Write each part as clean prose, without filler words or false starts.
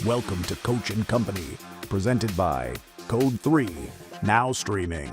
Welcome to Coach and Company, presented by Code 3, now streaming.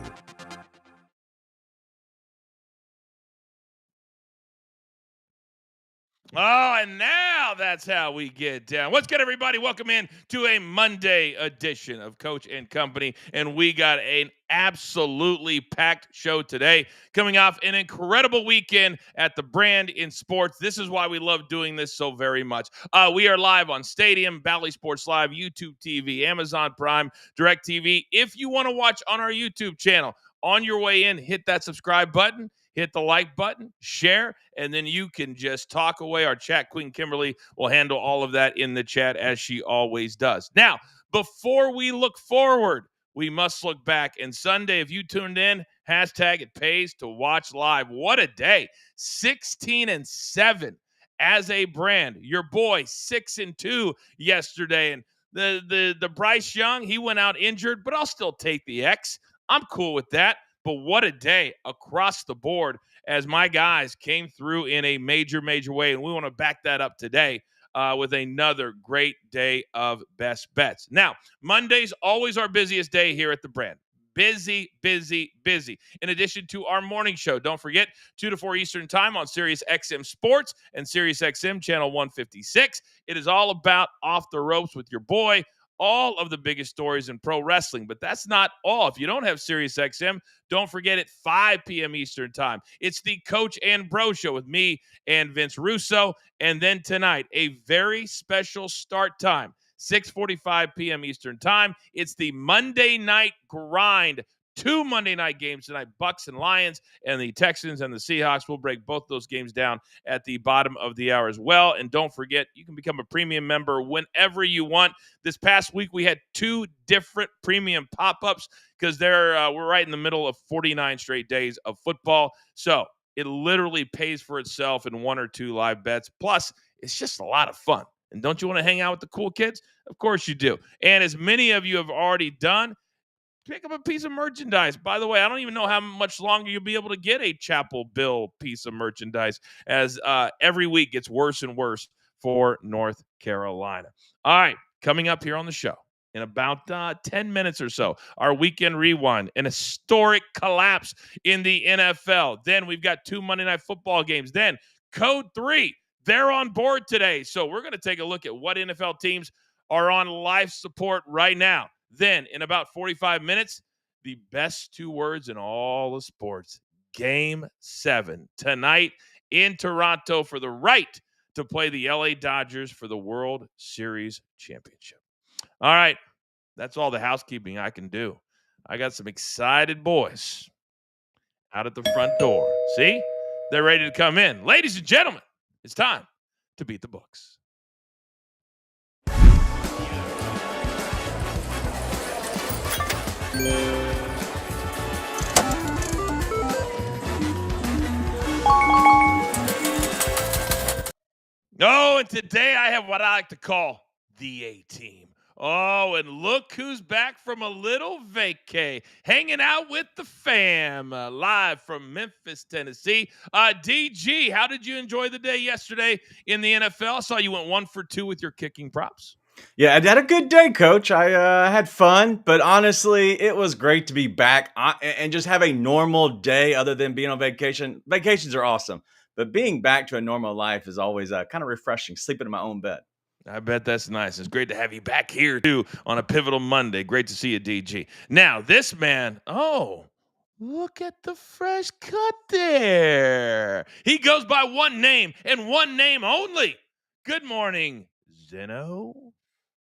Oh, and now that's how we get down. What's good, everybody? Welcome in to a Monday edition of Coach and Company. And we got an absolutely packed show today, coming off an incredible weekend at the brand in sports. This is why we love doing this so very much. We are live on Stadium, Bally Sports Live, YouTube TV, Amazon Prime, DirecTV. If you want to watch on our YouTube channel, on your way in, hit that subscribe button. Hit the like button, share, and then you can just talk away. Our chat queen, Kimberly, will handle all of that in the chat as she always does. Now, before we look forward, we must look back. And Sunday, if you tuned in, hashtag it pays to watch live. What a day. 16-7 as a brand. Your boy, 6-2 yesterday. And the Bryce Young, he went out injured, but I'll still take the X. I'm cool with that. But what a day across the board as my guys came through in a major, major way. And we want to back that up today with another great day of best bets. Now, Monday's always our busiest day here at the brand. Busy, busy, busy. In addition to our morning show, don't forget, 2 to 4 Eastern time on Sirius XM Sports and Sirius XM Channel 156. It is all about Off the Ropes with your boy. All of the biggest stories in pro wrestling, but that's not all. If you don't have SiriusXM, don't forget at 5 p.m. Eastern time. It's the Coach and Bro Show with me and Vince Russo. And then tonight, a very special start time, 6:45 p.m. Eastern time. It's the Monday Night Grind. 2 Monday night games tonight, Bucks and Lions, and the Texans and the Seahawks. We'll break both those games down at the bottom of the hour as well. And don't forget, you can become a premium member whenever you want. This past week, we had 2 different premium pop-ups because we're right in the middle of 49 straight days of football. So it literally pays for itself in 1 or 2 live bets. Plus, it's just a lot of fun. And don't you want to hang out with the cool kids? Of course you do. And as many of you have already done, pick up a piece of merchandise. By the way, I don't even know how much longer you'll be able to get a Chapel Bill piece of merchandise as every week gets worse and worse for North Carolina. All right, coming up here on the show in about 10 minutes or so, our weekend rewind, an historic collapse in the NFL. Then we've got 2 Monday Night Football games. Then Code 3, they're on board today. So we're going to take a look at what NFL teams are on life support right now. Then, in about 45 minutes, the best 2 words in all of sports, Game 7, tonight in Toronto for the right to play the LA Dodgers for the World Series Championship. All right, that's all the housekeeping I can do. I got some excited boys out at the front door. See? They're ready to come in. Ladies and gentlemen, it's time to beat the books. Oh, and today I have what I like to call the A-Team. Oh, and look who's back from a little vacay, hanging out with the fam, live from Memphis, Tennessee. DG, how did you enjoy the day yesterday in the NFL? I saw you went 1 for 2 with your kicking props. Yeah, I had a good day, Coach. I had fun, but honestly, it was great to be back and just have a normal day other than being on vacation. Vacations are awesome, but being back to a normal life is always kind of refreshing, sleeping in my own bed. I bet that's nice. It's great to have you back here, too, on a pivotal Monday. Great to see you, DG. Now, this man, look at the fresh cut there. He goes by one name and one name only. Good morning, Zeno.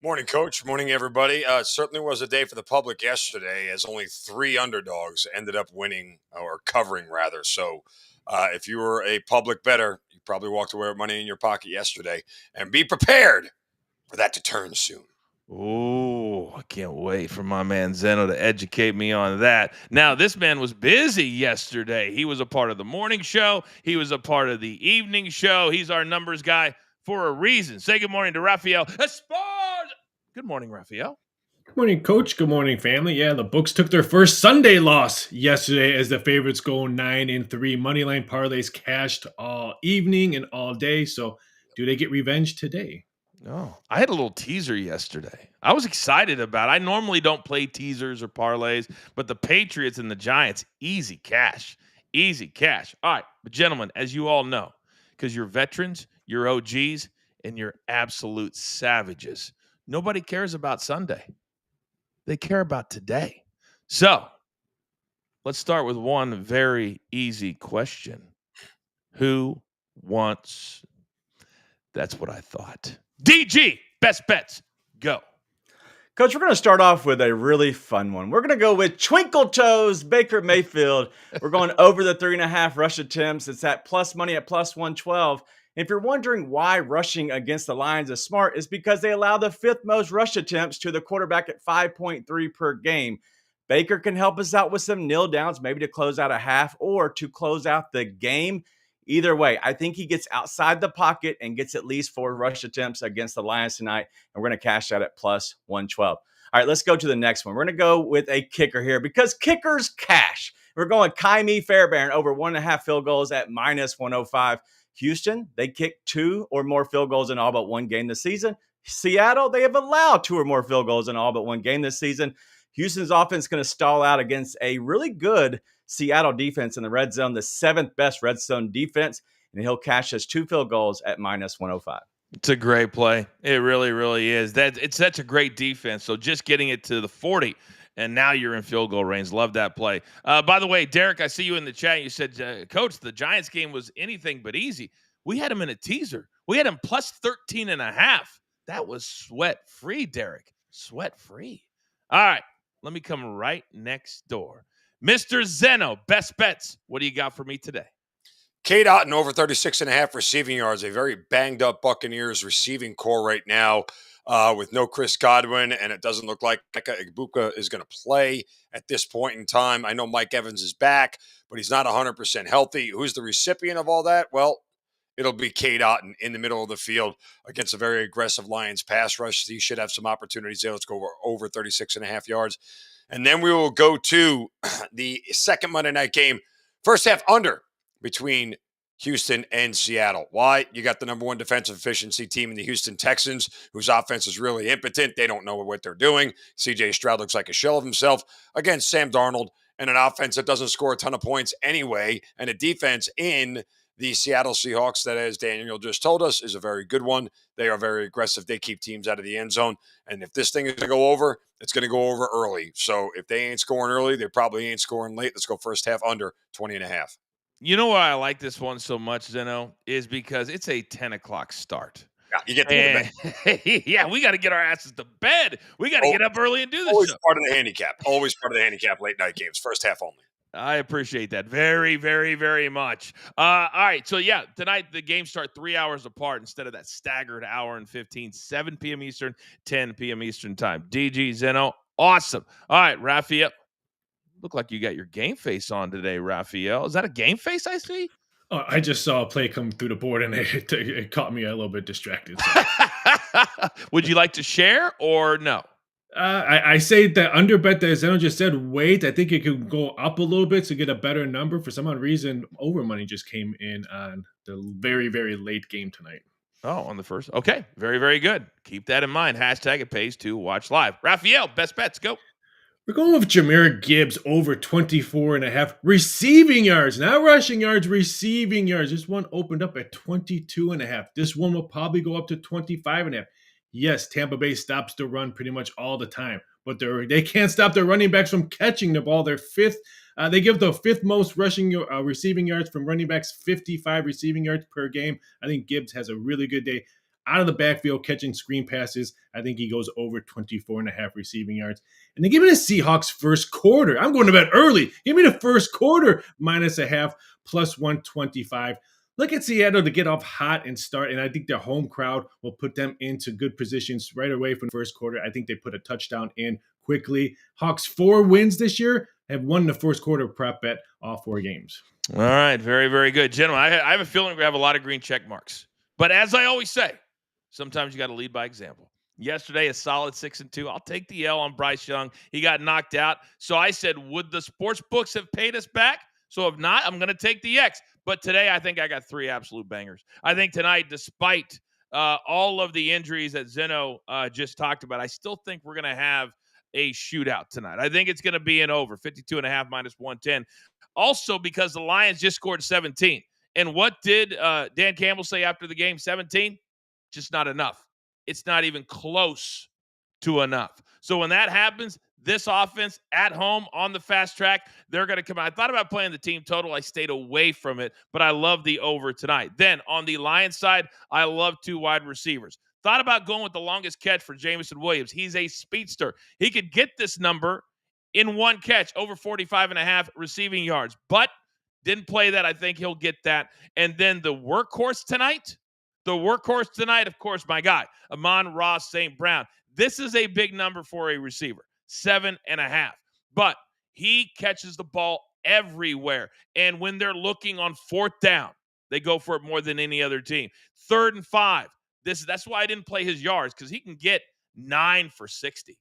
Morning, Coach. Morning, everybody. Certainly was a day for the public yesterday as only 3 underdogs ended up winning or covering, rather. So if you were a public bettor, you probably walked away with money in your pocket yesterday. And be prepared for that to turn soon. Oh, I can't wait for my man Zeno to educate me on that. Now, this man was busy yesterday. He was a part of the morning show. He was a part of the evening show. He's our numbers guy for a reason. Say good morning to Raphael Esparza. Good morning, Raphael. Good morning, Coach. Good morning, family. Yeah, the books took their first Sunday loss yesterday as the favorites go 9-3. Moneyline parlays cashed all evening and all day. So do they get revenge today? Oh, I had a little teaser yesterday. I was excited about it. I normally don't play teasers or parlays, but the Patriots and the Giants, easy cash. Easy cash. All right, but gentlemen, as you all know, because you're veterans, you're OGs, and you're absolute savages, nobody cares about Sunday. They care about today. So let's start with one very easy question. Who wants? That's what I thought. DG, best bets, go. Coach, we're going to start off with a really fun one. We're going to go with Twinkle Toes Baker Mayfield. We're going over the 3.5 rush attempts. It's at plus money at plus 112. If you're wondering why rushing against the Lions is smart, it's because they allow the 5th most rush attempts to the quarterback at 5.3 per game. Baker can help us out with some nil downs, maybe to close out a half or to close out the game. Either way, I think he gets outside the pocket and gets at least 4 rush attempts against the Lions tonight, and we're going to cash that at plus 112. All right, let's go to the next one. We're going to go with a kicker here because kickers cash. We're going Kaimi Fairbairn over 1.5 field goals at minus 105. Houston, they kicked 2 or more field goals in all but one game this season. Seattle, they have allowed 2 or more field goals in all but one game this season. Houston's offense is going to stall out against a really good Seattle defense in the red zone, the 7th best red zone defense, and he'll cash his 2 field goals at minus 105. It's a great play. It really, really is. It's such a great defense. So just getting it to the 40, and now you're in field goal range. Love that play. By the way, Derek, I see you in the chat. You said, Coach, the Giants game was anything but easy. We had him in a teaser. We had him plus 13.5. That was sweat-free, Derek. Sweat-free. All right. Let me come right next door. Mr. Zeno, best bets. What do you got for me today? Kate Otten over 36.5 receiving yards. A very banged up Buccaneers receiving core right now with no Chris Godwin, and it doesn't look like Igbuka is going to play at this point in time. I know Mike Evans is back, but he's not 100% healthy. Who's the recipient of all that? Well, it'll be Kate Otten in the middle of the field against a very aggressive Lions pass rush. He should have some opportunities there. Let's go over 36.5 yards. And then we will go to the second Monday night game. First half under between Houston and Seattle. Why? You got the number 1 defensive efficiency team in the Houston Texans, whose offense is really impotent. They don't know what they're doing. CJ Stroud looks like a shell of himself against Sam Darnold and an offense that doesn't score a ton of points anyway, and a defense in the Seattle Seahawks that, as Daniel just told us, is a very good one. They are very aggressive. They keep teams out of the end zone. And if this thing is going to go over, it's going to go over early. So if they ain't scoring early, they probably ain't scoring late. Let's go first half under 20.5. You know why I like this one so much, Zeno, is because it's a 10 o'clock start. Yeah, you get to go to bed. Yeah, we got to get our asses to bed. We got to get up early and do this Always show. part of the handicap. Always part of the handicap late night games. First half only. I appreciate that very, very, very much. All right. So, yeah, tonight the games start 3 hours apart instead of that staggered hour and 15, 7 p.m. Eastern, 10 p.m. Eastern time. DG, Zeno, awesome. All right, Raphael. Look like you got your game face on today, Raphael. Is that a game face I see? Oh, I just saw a play come through the board, and it caught me a little bit distracted. So. Would you like to share or no? I say that under bet that Zeno just said, wait, I think it could go up a little bit to get a better number. For some odd reason, over money just came in on the very, very late game tonight. Oh, on the first. Okay. Very, very good. Keep that in mind. Hashtag it pays to watch live. Raphael, best bets. Go. We're going with Jahmyr Gibbs over 24.5 receiving yards, not rushing yards, receiving yards. This one opened up at 22.5. This one will probably go up to 25.5. Yes, Tampa Bay stops the run pretty much all the time, but they can't stop their running backs from catching the ball. They're 5th. They give the 5th most receiving yards from running backs, 55 receiving yards per game. I think Gibbs has a really good day out of the backfield catching screen passes. I think he goes over 24.5 receiving yards. And then give me the Seahawks first quarter. I'm going to bed early. Give me the first quarter minus a half plus 125. Look at Seattle to get off hot and start, and I think their home crowd will put them into good positions right away from the first quarter. I think they put a touchdown in quickly. Hawks 4 wins this year, have won the first quarter prop bet all 4 games. All right, very, very good. Gentlemen, I have a feeling we have a lot of green check marks. But as I always say, sometimes you got to lead by example. Yesterday, a solid 6-2. I'll take the L on Bryce Young. He got knocked out. So I said, would the sports books have paid us back? So if not, I'm going to take the X. But today, I think I got 3 absolute bangers. I think tonight, despite all of the injuries that Zeno just talked about, I still think we're going to have a shootout tonight. I think it's going to be an over 52.5 minus 110. Also, because the Lions just scored 17. And what did Dan Campbell say after the game? 17? Just not enough. It's not even close to enough. So when that happens, this offense at home on the fast track, they're going to come out. I thought about playing the team total. I stayed away from it, but I love the over tonight. Then on the Lions side, I love 2 wide receivers. Thought about going with the longest catch for Jameson Williams. He's a speedster. He could get this number in one catch, over 45.5 receiving yards, but didn't play that. I think he'll get that. And then the workhorse tonight, of course, my guy, Amon-Ra St. Brown. This is a big number for a receiver, 7.5. But he catches the ball everywhere. And when they're looking on 4th down, they go for it more than any other team. 3rd and 5. That's why I didn't play his yards, because he can get 9 for 60,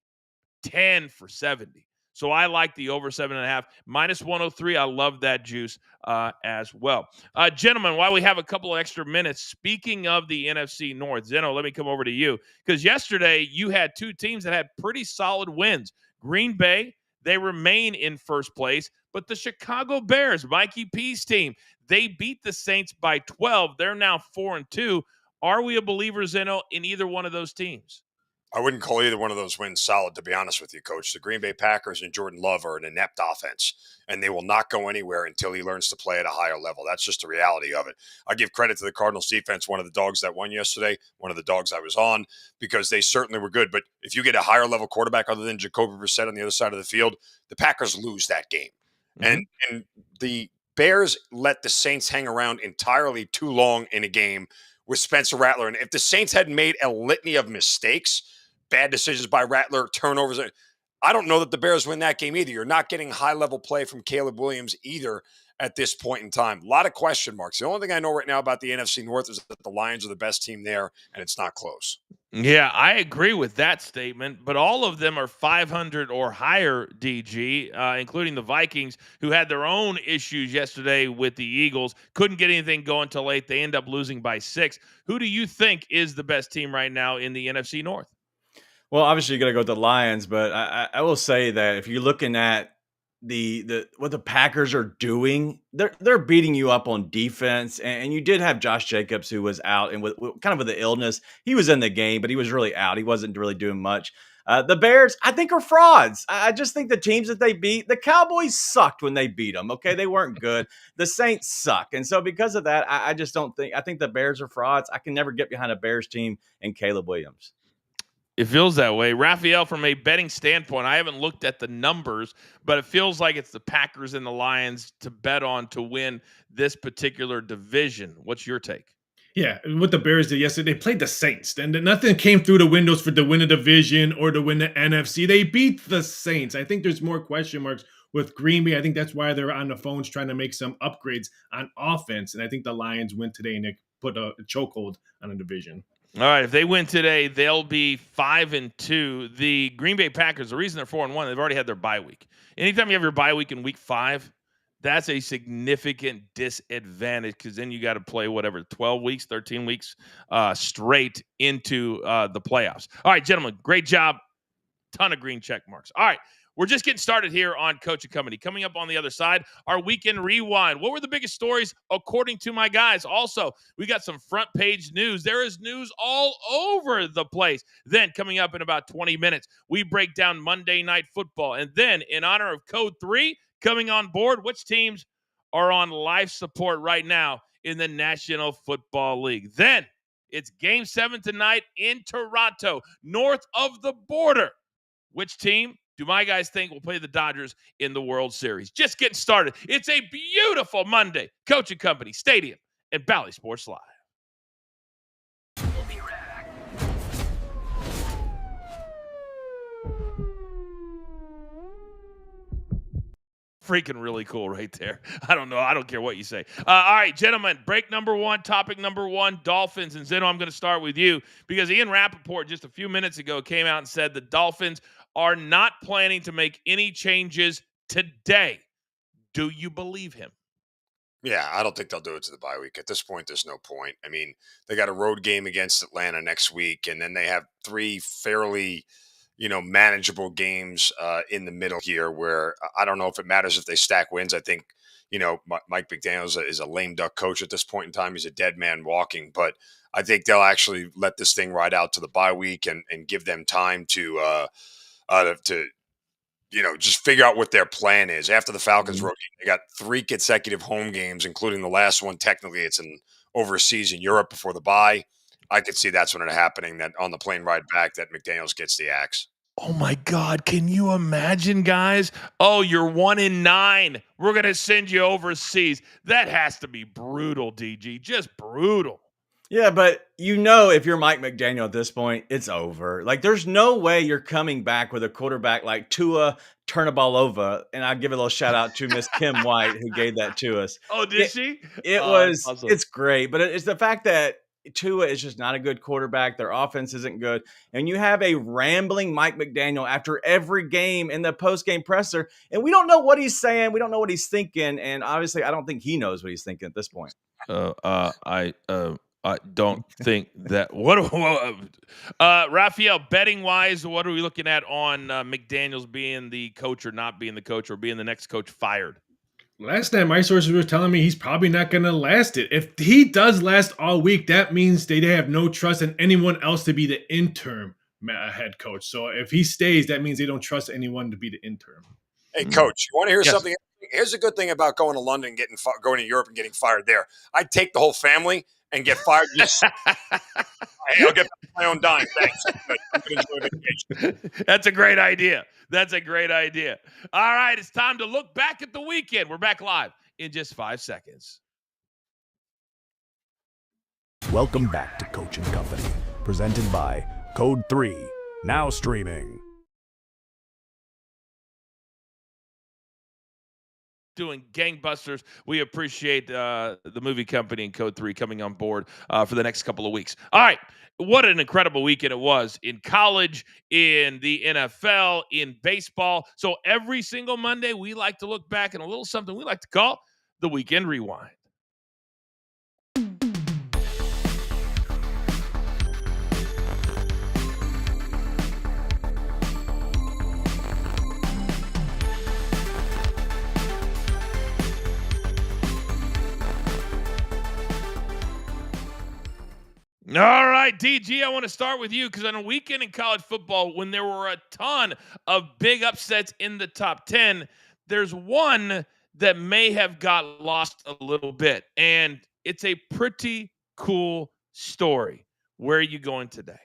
10 for 70. So I like the over 7.5. Minus 103. I love that juice as well. Gentlemen, while we have a couple of extra minutes, speaking of the NFC North, Zeno, let me come over to you. Because yesterday you had 2 teams that had pretty solid wins. Green Bay, they remain in first place. But the Chicago Bears, Mikey P's team, they beat the Saints by 12. They're now 4-2. Are we a believer, Zeno, in either one of those teams? I wouldn't call either one of those wins solid, to be honest with you, Coach. The Green Bay Packers and Jordan Love are an inept offense, and they will not go anywhere until he learns to play at a higher level. That's just the reality of it. I give credit to the Cardinals defense, one of the dogs that won yesterday, one of the dogs I was on, because they certainly were good. But if you get a higher level quarterback other than Jacoby Brissett on the other side of the field, the Packers lose that game. Mm-hmm. And the Bears let the Saints hang around entirely too long in a game with Spencer Rattler. And if the Saints had made a litany of mistakes, bad decisions by Rattler, turnovers, I don't know that the Bears win that game either. You're not getting high-level play from Caleb Williams either at this point in time. A lot of question marks. The only thing I know right now about the NFC North is that the Lions are the best team there, and it's not close. Yeah, I agree with that statement, but all of them are 500 or higher, DG, including the Vikings, who had their own issues yesterday with the Eagles. Couldn't get anything going till late. They end up losing by 6. Who do you think is the best team right now in the NFC North? Well, obviously you got to go with the Lions, but I will say that if you're looking at the what the Packers are doing, they're beating you up on defense, and you did have Josh Jacobs, who was out and with kind of with the illness. He was in the game, but he was really out. He wasn't really doing much. The Bears, I think, are frauds. I just think the teams that they beat, the Cowboys sucked when they beat them. Okay, they weren't good. The Saints suck, and so because of that, I just don't think. I think the Bears are frauds. I can never get behind a Bears team and Caleb Williams. It feels that way. Raphael, from a betting standpoint, I haven't looked at the numbers, but it feels like it's the Packers and the Lions to bet on to win this particular division. What's your take? Yeah, what the Bears did yesterday, they played the Saints, and nothing came through the windows for to win a division or to win the NFC. They beat the Saints. I think there's more question marks with Green Bay. I think that's why they're on the phones trying to make some upgrades on offense, and I think the Lions win today and they put a chokehold on a division. All right, if they win today, they'll be 5-2. The Green Bay Packers, the reason they're 4-1, they've already had their bye week. Anytime you have your bye week in week 5, that's a significant disadvantage, because then you got to play 12 weeks, 13 weeks straight into the playoffs. All right, gentlemen, great job. Ton of green check marks. All right. We're just getting started here on Coach and Company. Coming up on the other side, our weekend rewind. What were the biggest stories according to my guys? Also, we got some front page news. There is news all over the place. Then, coming up in about 20 minutes, we break down Monday Night Football. And then, in honor of Code 3 coming on board, which teams are on life support right now in the National Football League? Then, it's Game 7 tonight in Toronto, north of the border. Which team do my guys think will play the Dodgers in the World Series? Just getting started. It's a beautiful Monday. Coach and Company Stadium and Bally Sports Live. We'll be right back. Freaking really cool right there. I don't know. I don't care what you say. All right, gentlemen, break number 1, topic number 1, Dolphins. And Zeno, I'm going to start with you because Ian Rappaport just a few minutes ago came out and said the Dolphins are not planning to make any changes today. Do you believe him? Yeah, I don't think they'll do it to the bye week. At this point, there's no point. I mean, they got a road game against Atlanta next week, and then they have three fairly, manageable games in the middle here where I don't know if it matters if they stack wins. I think, Mike McDaniel is a lame duck coach at this point in time. He's a dead man walking, but I think they'll actually let this thing ride out to the bye week and give them time to just figure out what their plan is. After the Falcons road game, they got 3 consecutive home games, including the last one. Technically, it's overseas in Europe before the bye. I could see that's when it happening, that on the plane ride back that McDaniels gets the axe. Oh my God, can you imagine, guys? Oh, you're 1-9. We're going to send you overseas. That has to be brutal, DG. Just brutal. Yeah, but if you're Mike McDaniel at this point, it's over. Like, there's no way you're coming back with a quarterback like Tua Turnabalova. And I give a little shout out to Miss Kim White who gave that to us. Oh, did she? It's Awesome. it's great, but it's the fact that Tua is just not a good quarterback. Their offense isn't good. And you have a rambling Mike McDaniel after every game in the post-game presser. And we don't know what he's saying. We don't know what he's thinking. And obviously, I don't think he knows what he's thinking at this point. I don't think that. Raphael, betting wise, what are we looking at on McDaniels being the coach or not being the coach or being the next coach fired? Last night, my sources were telling me he's probably not going to last it. If he does last all week, that means they have no trust in anyone else to be the interim head coach. So if he stays, that means they don't trust anyone to be the interim. Hey, Coach, you want to hear Yes. something? Here's a good thing about going to London, going to Europe and getting fired there. I'd take the whole family and get fired. Hey, I'll get my own dime. Thanks. I'm gonna enjoy vacation. That's a great idea. That's a great idea. All right, it's time to look back at the weekend. We're back live in just 5 seconds. Welcome back to Coach and Company, presented by Code 3, now streaming. Doing gangbusters. We appreciate the movie company and Code 3 coming on board for the next couple of weeks. All right. What an incredible weekend it was in college, in the NFL, in baseball. So every single Monday, we like to look back at a little something we like to call the Weekend Rewind. All right, DG, I want to start with you because on a weekend in college football, when there were a ton of big upsets in the top 10, there's one that may have got lost a little bit, and it's a pretty cool story. Where are you going today?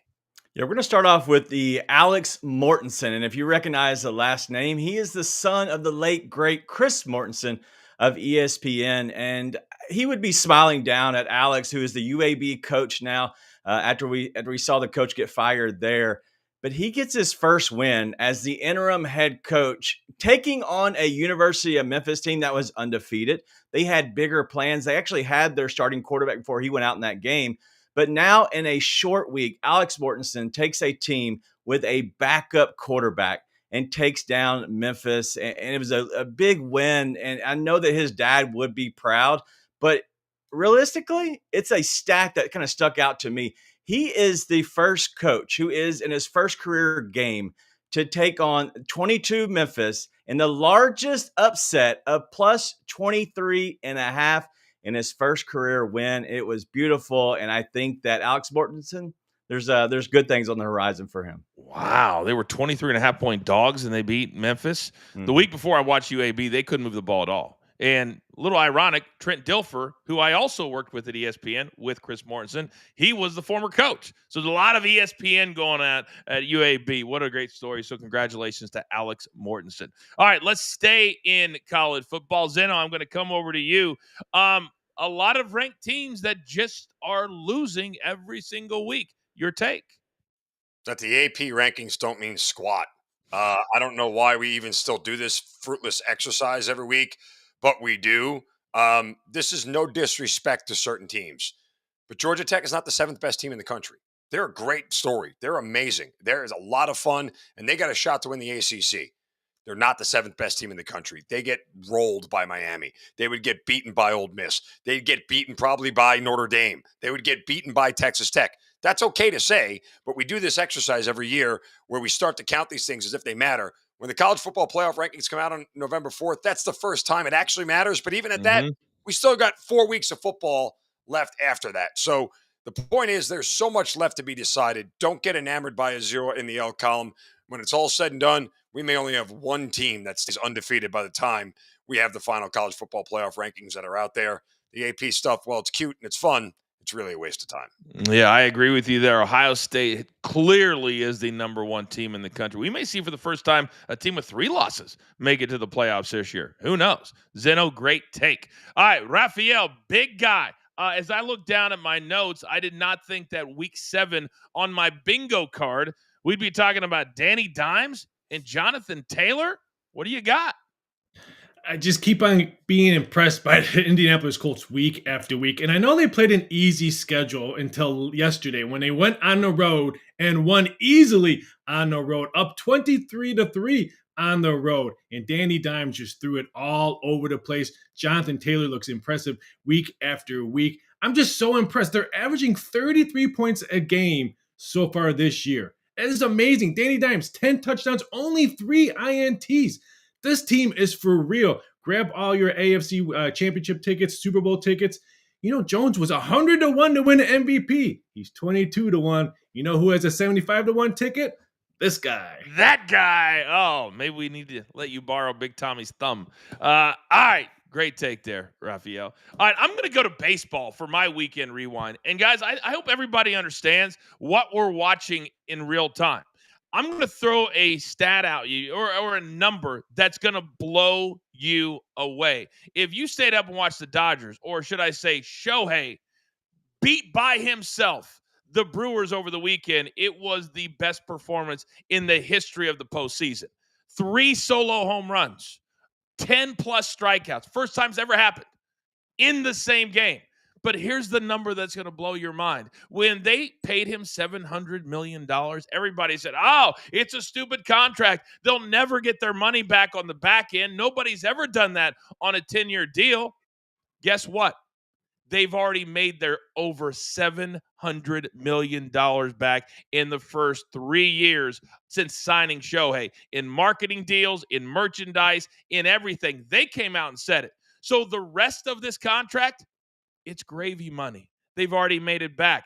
Yeah, we're going to start off with the Alex Mortensen. And if you recognize the last name, he is the son of the late, great Chris Mortensen of ESPN. And he would be smiling down at Alex, who is the UAB coach now, after we saw the coach get fired there. But he gets his first win as the interim head coach, taking on a University of Memphis team that was undefeated. They had bigger plans. They actually had their starting quarterback before he went out in that game. But now in a short week, Alex Mortensen takes a team with a backup quarterback and takes down Memphis. And it was a big win. And I know that his dad would be proud, but realistically, it's a stat that kind of stuck out to me. He is the first coach who is in his first career game to take on 22 Memphis in the largest upset of plus 23.5 in his first career win. It was beautiful. And I think that Alex Mortensen, there's good things on the horizon for him. Wow. They were 23.5-point dogs and they beat Memphis. The week before I watched UAB, they couldn't move the ball at all. And a little ironic, Trent Dilfer, who I also worked with at ESPN with Chris Mortensen, he was the former coach. So there's a lot of ESPN going on at UAB. What a great story. So congratulations to Alex Mortensen. All right, let's stay in college football. Zeno, I'm going to come over to you. A lot of ranked teams that just are losing every single week. Your take? That the AP rankings don't mean squat. I don't know why we even still do this fruitless exercise every week, but we do. This is no disrespect to certain teams, but Georgia Tech is not the 7th best team in the country. They're a great story. They're amazing. There is a lot of fun, and they got a shot to win the ACC. They're not the seventh best team in the country. They get rolled by Miami. They would get beaten by Ole Miss. They'd get beaten probably by Notre Dame. They would get beaten by Texas Tech. That's okay to say, but we do this exercise every year where we start to count these things as if they matter. When the college football playoff rankings come out on November 4th, that's the first time it actually matters. But even at that, we still got 4 weeks of football left after that. So the point is there's so much left to be decided. Don't get enamored by a 0 in the L column. When it's all said and done, we may only have one team that stays undefeated by the time we have the final college football playoff rankings that are out there. The AP stuff, well, it's cute and it's fun. It's really a waste of time. Yeah, I agree with you there. Ohio State clearly is the number one team in the country. We may see for the first time a team with 3 losses make it to the playoffs this year. Who knows? Zeno, great take. All right, Raphael, big guy. As I look down at my notes, I did not think that week 7 on my bingo card, we'd be talking about Danny Dimes and Jonathan Taylor. What do you got? I just keep on being impressed by the Indianapolis Colts week after week. And I know they played an easy schedule until yesterday when they went on the road and won easily on the road, up 23-3 on the road. And Danny Dimes just threw it all over the place. Jonathan Taylor looks impressive week after week. I'm just so impressed. They're averaging 33 points a game so far this year. It is amazing. Danny Dimes, 10 touchdowns, only 3 INTs. This team is for real. Grab all your AFC championship tickets, Super Bowl tickets. You know, Jones was 100-1 to win an MVP. He's 22-1. You know who has a 75-1 ticket? This guy. That guy. Oh, maybe we need to let you borrow Big Tommy's thumb. All right. Great take there, Raphael. All right, I'm going to go to baseball for my weekend rewind. And guys, I hope everybody understands what we're watching in real time. I'm going to throw a stat out you or a number that's going to blow you away. If you stayed up and watched the Dodgers, or should I say Shohei, beat by himself the Brewers over the weekend, it was the best performance in the history of the postseason. 3 solo home runs, 10-plus strikeouts. First time's ever happened in the same game. But here's the number that's going to blow your mind. When they paid him $700 million, everybody said, oh, it's a stupid contract. They'll never get their money back on the back end. Nobody's ever done that on a 10-year deal. Guess what? They've already made their over $700 million back in the first 3 years since signing Shohei. In marketing deals, in merchandise, in everything. They came out and said it. So the rest of this contract, it's gravy money. They've already made it back.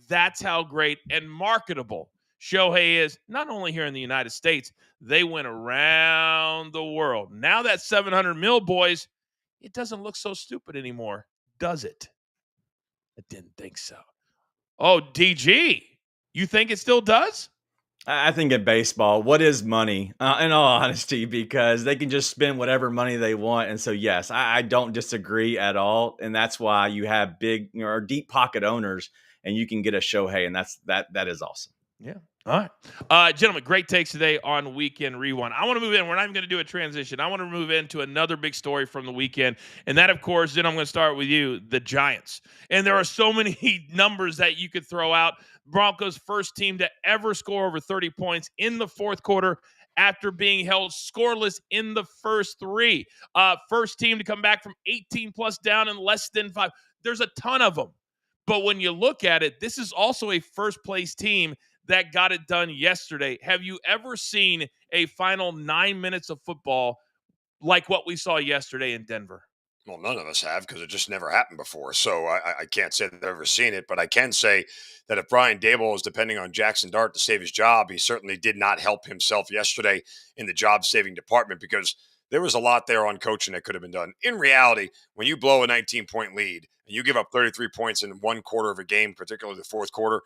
That's how great and marketable Shohei is, not only here in the United States, they went around the world. Now that 700 mil, boys, it doesn't look so stupid anymore, does it? I didn't think so. Oh, DG, you think it still does? I think in baseball, what is money? In all honesty, because they can just spend whatever money they want. And so, yes, I don't disagree at all. And that's why you have big, or deep pocket owners, and you can get a Shohei, and that is awesome. Yeah. All right. Gentlemen, great takes today on Weekend Rewind. I want to move in. We're not even going to do a transition. I want to move into another big story from the weekend. And that, of course, then I'm going to start with you, the Giants. And there are so many numbers that you could throw out. Broncos first team to ever score over 30 points in the fourth quarter after being held scoreless in the first 3. First team to come back from 18-plus down in less than 5. There's a ton of them. But when you look at it, this is also a first-place team that got it done yesterday. Have you ever seen a final 9 minutes of football like what we saw yesterday in Denver? Well, none of us have, because it just never happened before. So I can't say that I've ever seen it, but I can say that if Brian Dable is depending on Jackson Dart to save his job, he certainly did not help himself yesterday in the job-saving department, because there was a lot there on coaching that could have been done. In reality, when you blow a 19-point lead and you give up 33 points in one quarter of a game, particularly the fourth quarter,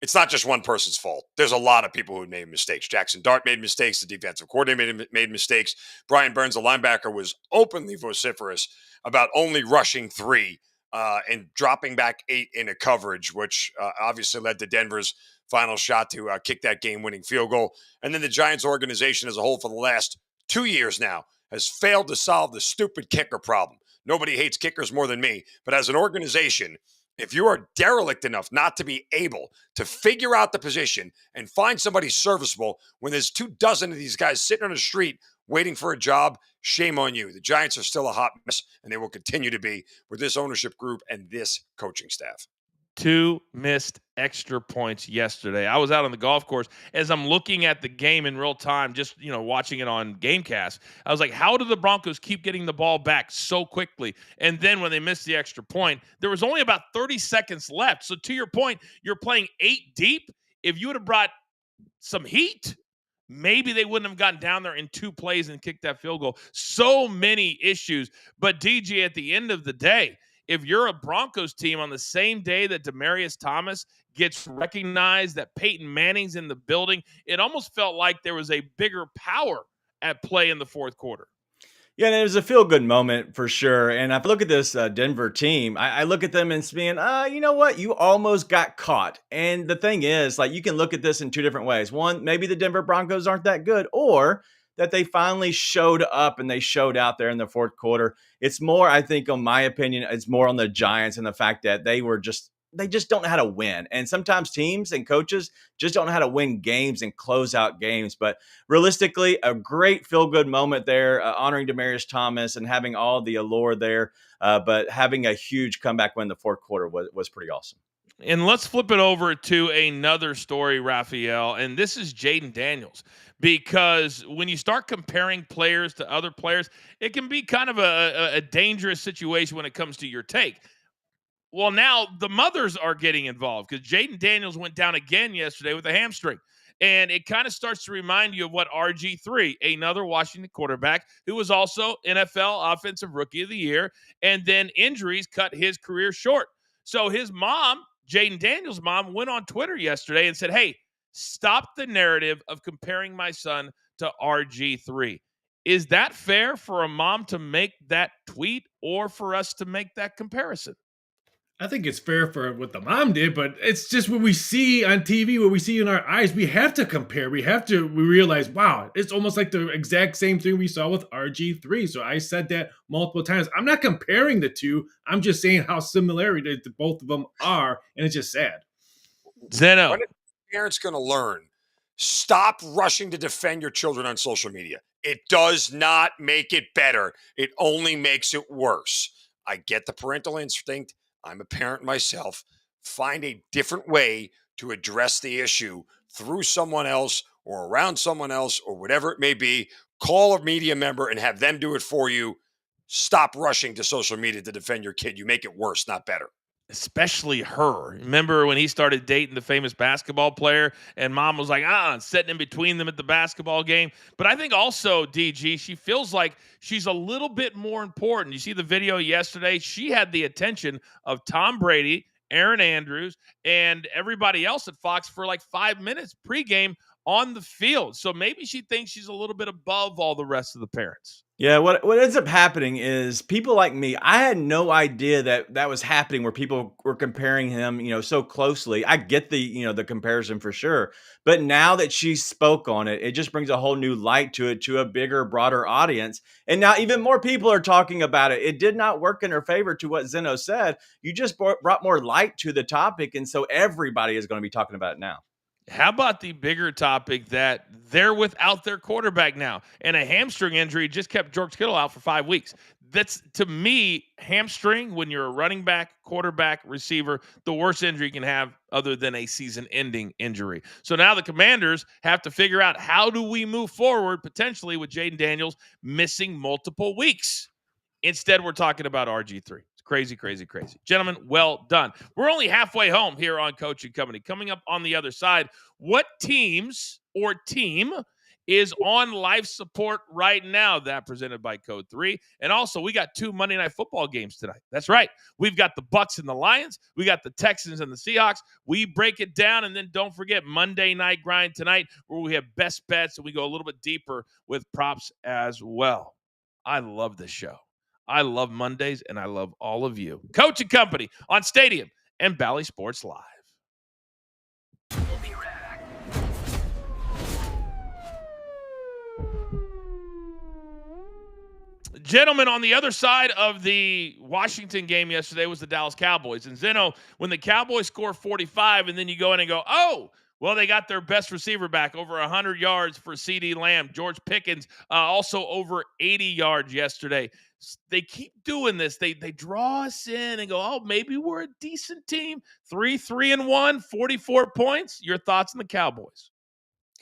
it's not just one person's fault. There's a lot of people who made mistakes. Jackson Dart made mistakes. The defensive coordinator made mistakes. Brian Burns, the linebacker, was openly vociferous about only rushing 3 and dropping back 8 in a coverage, which obviously led to Denver's final shot to kick that game-winning field goal. And then the Giants organization as a whole for the last 2 years now has failed to solve the stupid kicker problem. Nobody hates kickers more than me, but as an organization, if you are derelict enough not to be able to figure out the position and find somebody serviceable when there's 24 of these guys sitting on the street waiting for a job, shame on you. The Giants are still a hot mess, and they will continue to be with this ownership group and this coaching staff. 2 missed extra points yesterday. I was out on the golf course as I'm looking at the game in real time, just watching it on Gamecast. I was like, how do the Broncos keep getting the ball back so quickly? And then when they missed the extra point, there was only about 30 seconds left. So to your point, you're playing 8 deep. If you would have brought some heat, maybe they wouldn't have gotten down there in 2 plays and kicked that field goal. So many issues. But DG, at the end of the day, if you're a Broncos team on the same day that Demaryius Thomas gets recognized, that Peyton Manning's in the building, it almost felt like there was a bigger power at play in the fourth quarter. Yeah, and it was a feel-good moment for sure. And if I look at this Denver team, I look at them and being, you know what? You almost got caught. And the thing is, like, you can look at this in 2 different ways. One, maybe the Denver Broncos aren't that good, or that they finally showed up and they showed out there in the fourth quarter. It's more, I think, in my opinion, it's more on the Giants and the fact that they just don't know how to win. And sometimes teams and coaches just don't know how to win games and close out games. But realistically, a great feel-good moment there, honoring Demaryius Thomas and having all the allure there. But having a huge comeback win in the fourth quarter was pretty awesome. And let's flip it over to another story, Raphael, and this is Jaden Daniels. Because when you start comparing players to other players, it can be kind of a dangerous situation when it comes to your take. Well, now the mothers are getting involved because Jaden Daniels went down again yesterday with a hamstring. And it kind of starts to remind you of what RG3, another Washington quarterback, who was also NFL Offensive Rookie of the Year, and then injuries cut his career short. So his mom, Jaden Daniels' mom, went on Twitter yesterday and said, hey, stop the narrative of comparing my son to RG3. Is that fair for a mom to make that tweet or for us to make that comparison? I think it's fair for what the mom did, but it's just what we see on TV, what we see in our eyes. We have to compare. We realize, wow, it's almost like the exact same thing we saw with RG3. So I said that multiple times. I'm not comparing the two. I'm just saying how similar both of them are, and it's just sad. Zeno. When are parents going to learn? Stop rushing to defend your children on social media. It does not make it better. It only makes it worse. I get the parental instinct. I'm a parent myself. Find a different way to address the issue through someone else or around someone else or whatever it may be. Call a media member and have them do it for you. Stop rushing to social media to defend your kid. You make it worse, not better. Especially her. Remember when he started dating the famous basketball player and mom was like, sitting in between them at the basketball game. But I think also, DG, she feels like she's a little bit more important. You see the video yesterday? She had the attention of Tom Brady, Aaron Andrews, and everybody else at Fox for like 5 minutes pregame on the field. So maybe she thinks she's a little bit above all the rest of the parents. Yeah, what ends up happening is people like me, I had no idea that was happening where people were comparing him, so closely. I get the comparison for sure. But now that she spoke on it, it just brings a whole new light to it, to a bigger, broader audience. And now even more people are talking about it. It did not work in her favor to what Zeno said. You just brought more light to the topic. And so everybody is going to be talking about it now. How about the bigger topic that they're without their quarterback now, and a hamstring injury just kept George Kittle out for 5 weeks? That's, to me, hamstring, when you're a running back, quarterback, receiver, the worst injury you can have other than a season-ending injury. So now the Commanders have to figure out, how do we move forward potentially with Jaden Daniels missing multiple weeks? Instead, we're talking about RG3. Crazy, crazy, crazy. Gentlemen, well done. We're only halfway home here on Coaching Company. Coming up on the other side, what teams or team is on life support right now? That presented by Code 3. And also, we got 2 Monday Night Football games tonight. That's right. We've got the Bucks and the Lions. We got the Texans and the Seahawks. We break it down, and then don't forget Monday Night Grind tonight, where we have best bets, and we go a little bit deeper with props as well. I love this show. I love Mondays, and I love all of you. Coach and Company on Stadium and Bally Sports Live. We'll be right back. Gentlemen, on the other side of the Washington game yesterday was the Dallas Cowboys. And Zeno, when the Cowboys score 45 and then you go in and go, oh, Well, they got their best receiver back, over 100 yards for CeeDee Lamb. George Pickens also over 80 yards yesterday. They keep doing this. They draw us in and go, oh, maybe we're a decent team. 3-1, 44 points. Your thoughts on the Cowboys?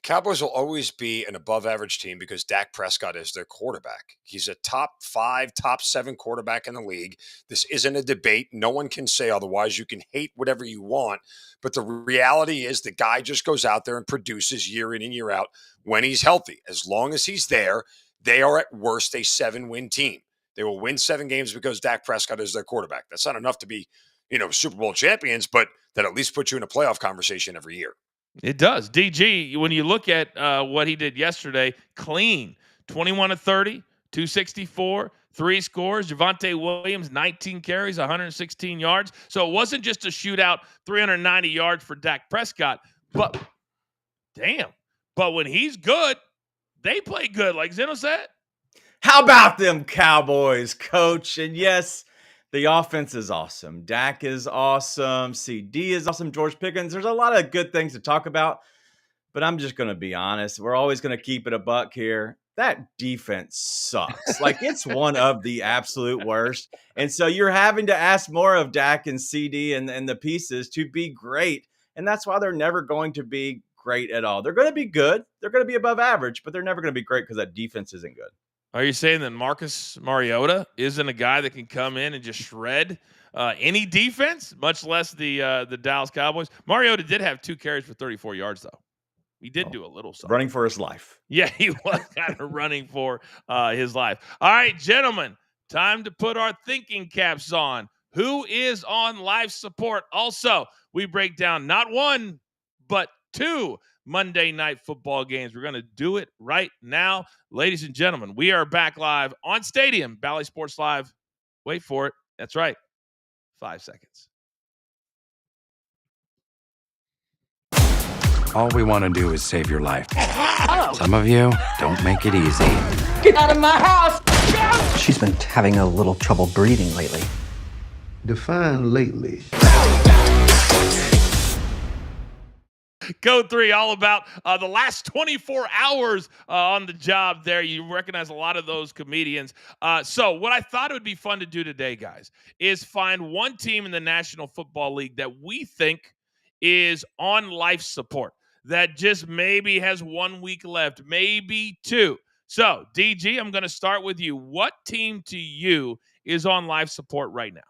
Cowboys will always be an above average team because Dak Prescott is their quarterback. He's a top 5, top 7 quarterback in the league. This isn't a debate. No one can say otherwise. You can hate whatever you want, but the reality is the guy just goes out there and produces year in and year out when he's healthy. As long as he's there, they are at worst a 7-win team. They will win 7 games because Dak Prescott is their quarterback. That's not enough to be, Super Bowl champions, but that at least puts you in a playoff conversation every year. It does. DG, when you look at what he did yesterday, clean, 21 of 30, 264, 3 scores. Javonte Williams, 19 carries, 116 yards. So it wasn't just a shootout, 390 yards for Dak Prescott, but damn. But when he's good, they play good, like Zeno said. How about them Cowboys, coach? And yes, the offense is awesome. Dak is awesome. CD is awesome. George Pickens. There's a lot of good things to talk about, but I'm just going to be honest. We're always going to keep it a buck here. That defense sucks. Like, it's one of the absolute worst. And so you're having to ask more of Dak and CD and the pieces to be great. And that's why they're never going to be great at all. They're going to be good. They're going to be above average, but they're never going to be great because that defense isn't good. Are you saying that Marcus Mariota isn't a guy that can come in and just shred any defense, much less the Dallas Cowboys? Mariota did have 2 carries for 34 yards, though. He did do a little something. Running for his life. Yeah, he was kind of running for his life. All right, gentlemen, time to put our thinking caps on. Who is on life support? Also, we break down not 1, but 2 Monday Night Football games. We're going to do it right now. Ladies and gentlemen, we are back live on Stadium, Bally Sports Live. Wait for it. That's right. 5 seconds. All we want to do is save your life. Some of you don't make it easy. Get out of my house! She's been having a little trouble breathing lately. Define lately. Code 3, all about the last 24 hours on the job there. You recognize a lot of those comedians. So what I thought it would be fun to do today, guys, is find one team in the National Football League that we think is on life support, that just maybe has 1 week left, maybe 2. So, DG, I'm going to start with you. What team to you is on life support right now?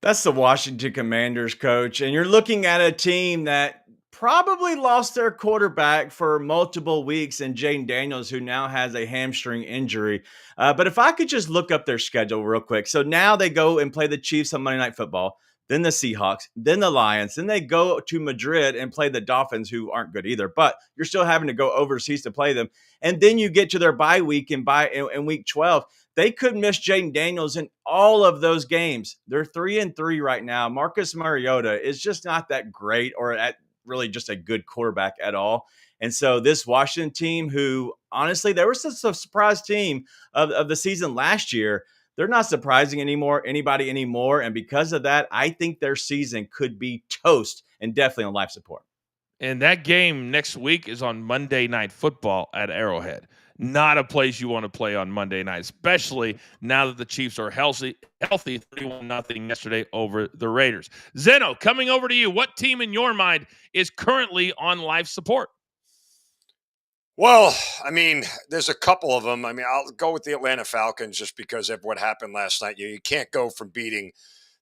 That's the Washington Commanders, coach. And you're looking at a team that probably lost their quarterback for multiple weeks in Jaden Daniels, who now has a hamstring injury. But if I could just look up their schedule real quick. So now they go and play the Chiefs on Monday Night Football, then the Seahawks, then the Lions, then they go to Madrid and play the Dolphins, who aren't good either, but you're still having to go overseas to play them. And then you get to their bye week in week 12. They could miss Jaden Daniels in all of those games. They're 3-3 right now. Marcus Mariota is just not that great, or at really just a good quarterback at all. And so this Washington team, who honestly, they were such a surprise team of the season last year, they're not surprising anybody anymore. And because of that, I think their season could be toast and definitely on life support. And that game next week is on Monday Night Football at Arrowhead. Not a place you want to play on Monday night, especially now that the Chiefs are healthy 31-0 yesterday over the Raiders. Zeno, coming over to you. What team in your mind is currently on life support? Well, I mean, there's a couple of them. I mean, I'll go with the Atlanta Falcons just because of what happened last night. You can't go from beating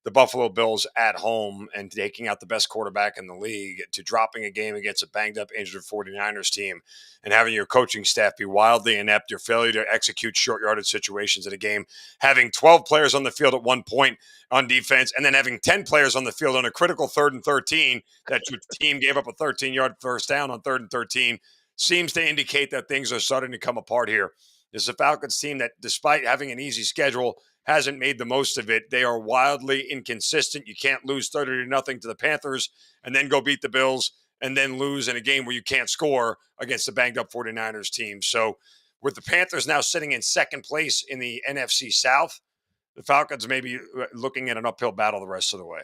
the Buffalo Bills at home and taking out the best quarterback in the league to dropping a game against a banged-up, injured 49ers team and having your coaching staff be wildly inept, your failure to execute short-yardage situations in a game, having 12 players on the field at one point on defense, and then having 10 players on the field on a critical 3rd and 13 that your team gave up a 13-yard first down on 3rd and 13 seems to indicate that things are starting to come apart here. This is a Falcons team that, despite having an easy schedule, hasn't made the most of it. They are wildly inconsistent. You can't lose 30-0 to the Panthers and then go beat the Bills and then lose in a game where you can't score against the banged-up 49ers team. So with the Panthers now sitting in second place in the NFC South, the Falcons may be looking at an uphill battle the rest of the way.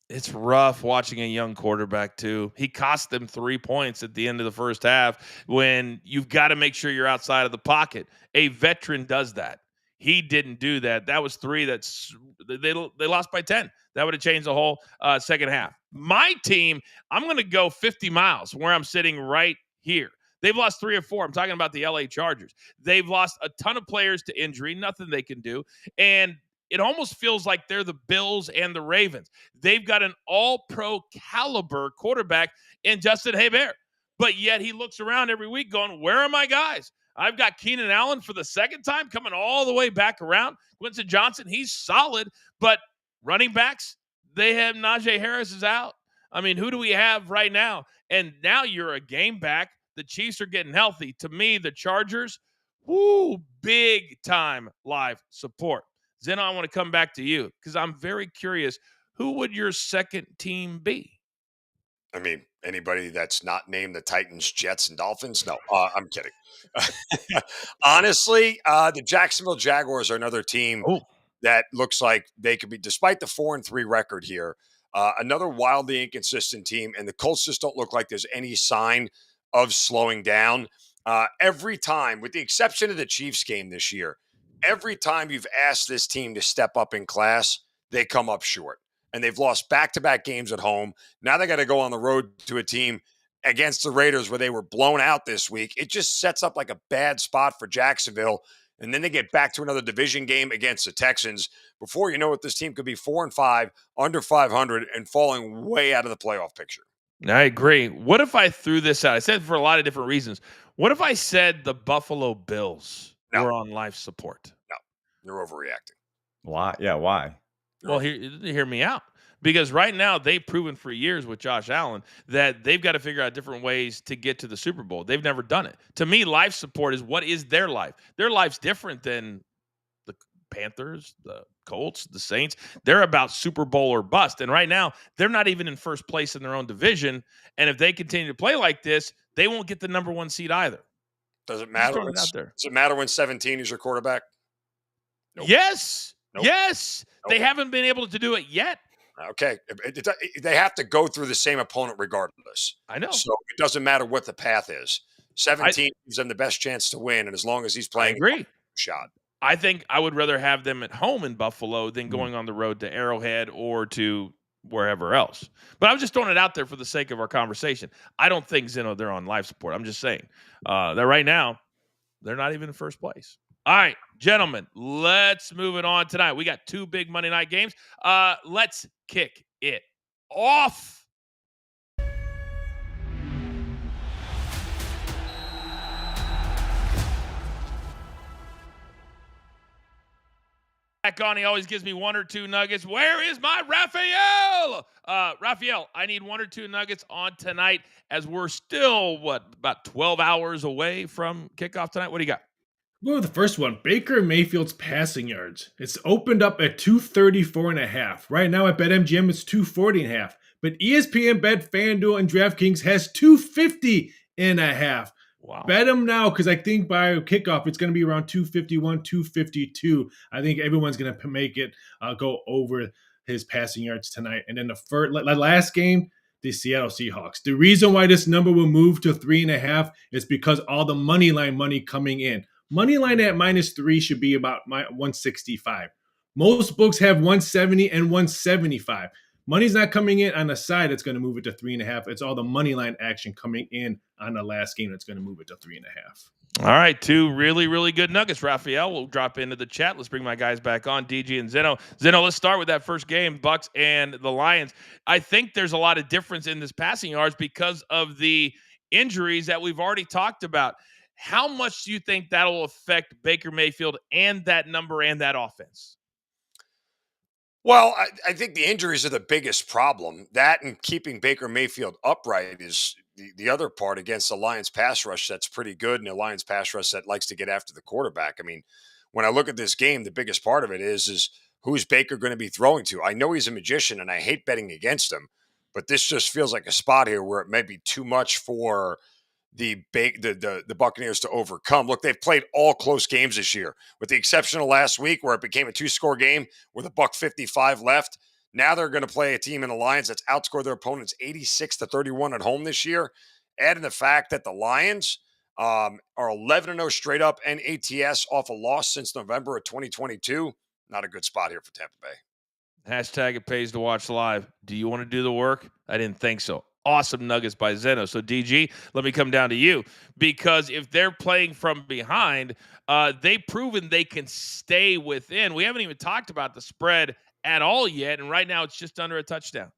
It's rough watching a young quarterback too. He cost them 3 points at the end of the first half when you've got to make sure you're outside of the pocket. A veteran does that. He didn't do that. That was 3 they lost by 10. That would have changed the whole second half. My team, I'm going to go 50 miles where I'm sitting right here. They've lost 3 or 4. I'm talking about the LA Chargers. They've lost a ton of players to injury, nothing they can do. And it almost feels like they're the Bills and the Ravens. They've got an all-pro caliber quarterback in Justin Herbert, but yet he looks around every week going, where are my guys? I've got Keenan Allen for the second time coming all the way back around. Winston Johnson, he's solid, but running backs, they have Najee Harris is out. I mean, who do we have right now? And now you're a game back. The Chiefs are getting healthy. To me, the Chargers, big time live support. Zeno, I want to come back to you because I'm very curious. Who would your second team be? I mean, anybody that's not named the Titans, Jets, and Dolphins? No, I'm kidding. Honestly, the Jacksonville Jaguars are another team that looks like they could be, despite the 4-3 record here, another wildly inconsistent team. And the Colts just don't look like there's any sign of slowing down. Every time, with the exception of the Chiefs game this year, every time you've asked this team to step up in class, they come up short. And they've lost back-to-back games at home. Now they got to go on the road to a team against the Raiders where they were blown out this week. It just sets up like a bad spot for Jacksonville. And then they get back to another division game against the Texans. Before you know it, this team could be 4-5, under 500, and falling way out of the playoff picture. I agree. What if I threw this out? I said for a lot of different reasons. What if I said the Buffalo Bills were on life support? No, you're overreacting. Why? Yeah, why? Well, hear me out. Because right now they've proven for years with Josh Allen that they've got to figure out different ways to get to the Super Bowl. They've never done it. To me, life support is what is their life. Their life's different than the Panthers, the Colts, the Saints. They're about Super Bowl or bust. And right now, they're not even in first place in their own division. And if they continue to play like this, they won't get the number 1 seed either. Does it matter? Does it matter when 17 is your quarterback? Nope. Yes. Nope. Yes. Nope. They haven't been able to do it yet. Okay. They have to go through the same opponent regardless. I know. So it doesn't matter what the path is. 17 gives them the best chance to win. And as long as he's playing, shot. I think I would rather have them at home in Buffalo than going on the road to Arrowhead or to wherever else. But I'm just throwing it out there for the sake of our conversation. I don't think, Zeno, they're on life support. I'm just saying that right now, they're not even in first place. All right, gentlemen, let's move it on tonight. We got 2 big Monday night games. Let's kick it off. Back on, he always gives me 1 or 2 nuggets. Where is my Raphael? Raphael, I need 1 or 2 nuggets on tonight as we're still, about 12 hours away from kickoff tonight. What do you got? Well, the first one, Baker Mayfield's passing yards. It's opened up at 234.5. Right now at BetMGM, it's 240.5. But ESPN, Bet, FanDuel, and DraftKings has 250.5. Wow. Bet them now because I think by kickoff, it's going to be around 251, 252. I think everyone's going to make it go over his passing yards tonight. And then the last game, the Seattle Seahawks. The reason why this number will move to 3.5 is because all the money line money coming in. Money line at -3 should be about 165. Most books have 170 and 175. Money's not coming in on the side that's going to move it to 3.5. It's all the money line action coming in on the last game that's going to move it to 3.5. All right, 2 really, really good nuggets. Raphael will drop into the chat. Let's bring my guys back on, DG and Zeno. Zeno, let's start with that first game, Bucks and the Lions. I think there's a lot of difference in this passing yards because of the injuries that we've already talked about. How much do you think that'll affect Baker Mayfield and that number and that offense? Well, I think the injuries are the biggest problem. That and keeping Baker Mayfield upright is the other part against the Lions pass rush that's pretty good, and the Lions pass rush that likes to get after the quarterback. I mean, when I look at this game, the biggest part of it is who's Baker going to be throwing to? I know he's a magician, and I hate betting against him, but this just feels like a spot here where it may be too much for the Buccaneers to overcome. Look, they've played all close games this year, with the exception of last week where it became a 2-score game with $1:55 left. Now they're going to play a team in the Lions that's outscored their opponents 86-31 at home this year. Add in the fact that the Lions are 11-0 straight up and ATS off a loss since November of 2022. Not a good spot here for Tampa Bay. Hashtag it pays to watch live. Do you want to do the work? I didn't think so. Awesome nuggets by Zeno. So, DG, let me come down to you, because if they're playing from behind, they've proven they can stay within. We haven't even talked about the spread at all yet, and right now it's just under a touchdown.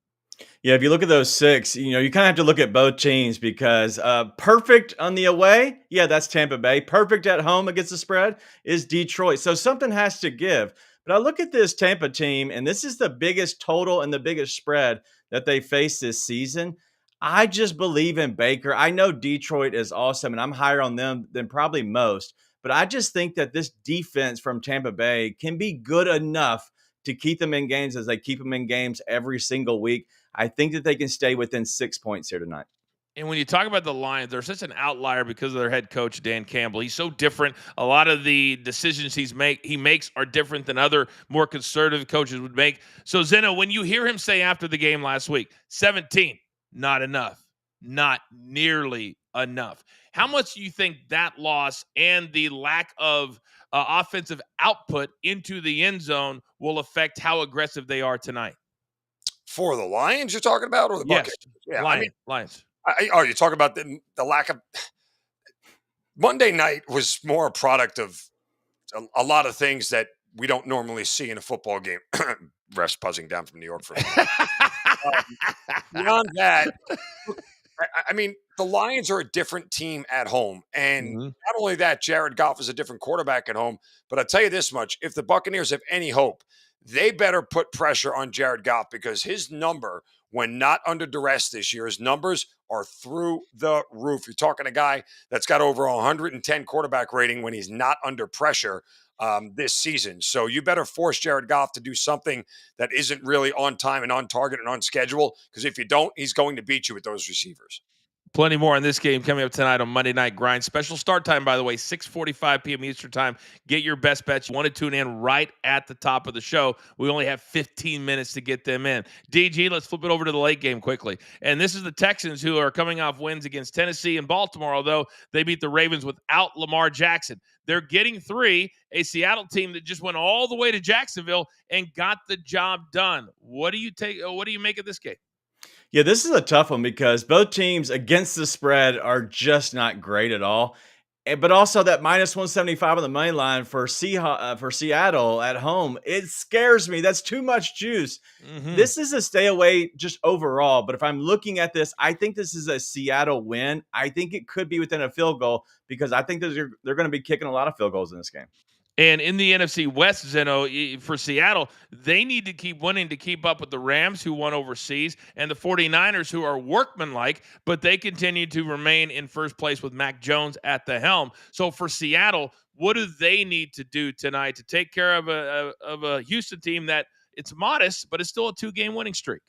Yeah, if you look at those 6, you kind of have to look at both teams, because perfect on the away, yeah, that's Tampa Bay. Perfect at home against the spread is Detroit. So something has to give. But I look at this Tampa team, and this is the biggest total and the biggest spread that they face this season. I just believe in Baker. I know Detroit is awesome, and I'm higher on them than probably most. But I just think that this defense from Tampa Bay can be good enough to keep them in games as they keep them in games every single week. I think that they can stay within 6 points here tonight. And when you talk about the Lions, they're such an outlier because of their head coach, Dan Campbell. He's so different. A lot of the decisions he makes are different than other more conservative coaches would make. So, Zeno, when you hear him say after the game last week, 17, not enough, not nearly enough. How much do you think that loss and the lack of offensive output into the end zone will affect how aggressive they are tonight? For the Lions you're talking about, or the Buccaneers? Yes, Yeah, Lions. You're talking about the lack of Monday night was more a product of a lot of things that we don't normally see in a football game. Refs buzzing down from New York for beyond that. I mean, the Lions are a different team at home. And not only that, Jared Goff is a different quarterback at home. But I'll tell you this much, if the Buccaneers have any hope, they better put pressure on Jared Goff, because his number, when not under duress this year, his numbers are through the roof. You're talking a guy that's got over 110 quarterback rating when he's not under pressure this season. So you better force Jared Goff to do something that isn't really on time and on target and on schedule, because if you don't, he's going to beat you with those receivers. Plenty more in this game coming up tonight on Monday Night Grind. Special start time, by the way, 6:45 p.m. Eastern time. Get your best bets. You want to tune in right at the top of the show. We only have 15 minutes to get them in. DG, let's flip it over to the late game quickly. And this is the Texans, who are coming off wins against Tennessee and Baltimore, although they beat the Ravens without Lamar Jackson. They're getting 3, a Seattle team that just went all the way to Jacksonville and got the job done. What do you make of this game? Yeah, this is a tough one, because both teams against the spread are just not great at all. But also that minus 175 on the money line for Seattle at home, it scares me. That's too much juice. This is a stay away just overall. But if I'm looking at this, I think this is a Seattle win. I think it could be within a field goal, because I think they're going to be kicking a lot of field goals in this game. And in the NFC West, Zeno, for Seattle, they need to keep winning to keep up with the Rams, who won overseas, and the 49ers, who are workmanlike, but they continue to remain in first place with Mac Jones at the helm. So for Seattle, what do they need to do tonight to take care of a Houston team that it's modest, but it's still a 2-game winning streak?